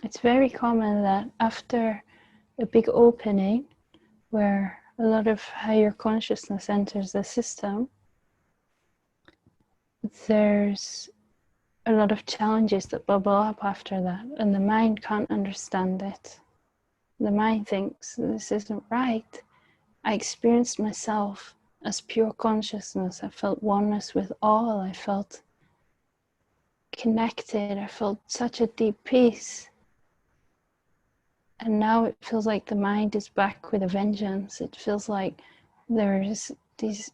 It's very common that after a big opening, where a lot of higher consciousness enters the system, there's a lot of challenges that bubble up after that, and the mind can't understand it. The mind thinks, this isn't right. I experienced myself as pure consciousness. I felt oneness with all. I felt connected. I felt such a deep peace. And now it feels like the mind is back with a vengeance. It feels like there's these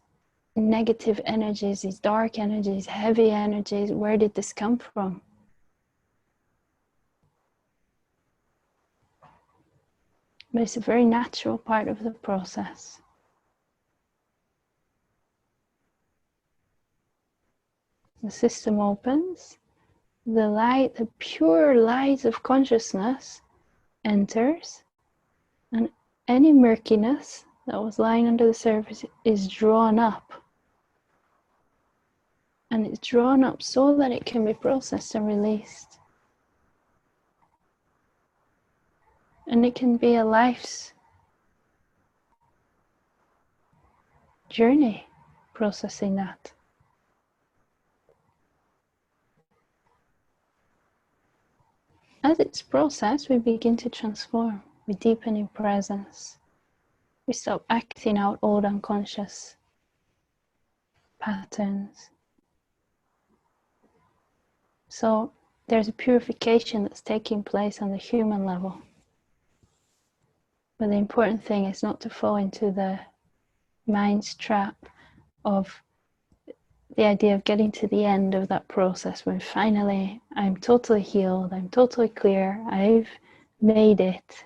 negative energies, these dark energies, heavy energies. Where did this come from? But it's a very natural part of the process. The system opens, the light, the pure light of consciousness enters, and any murkiness that was lying under the surface is drawn up. And it's drawn up so that it can be processed and released. And it can be a life's journey processing that. As it's processed, we begin to transform. We deepen in presence. We stop acting out old unconscious patterns. So there's a purification that's taking place on the human level. But the important thing is not to fall into the mind's trap of the idea of getting to the end of that process when finally I'm totally healed, I'm totally clear, I've made it.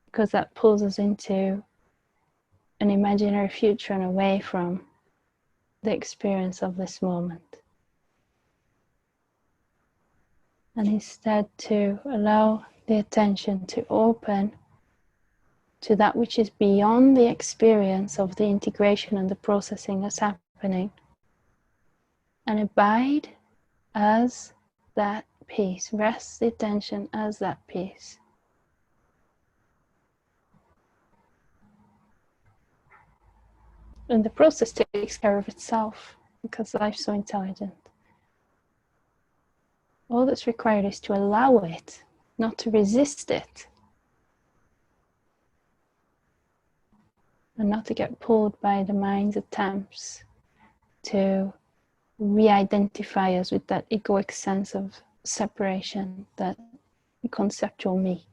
Because that pulls us into an imaginary future and away from the experience of this moment. And instead to allow the attention to open to that which is beyond the experience of the integration and the processing that's happening, and abide as that peace, rest the attention as that peace. And the process takes care of itself because life's so intelligent. All that's required is to allow it, not to resist it. And not to get pulled by the mind's attempts to re-identify us with that egoic sense of separation, that conceptual me.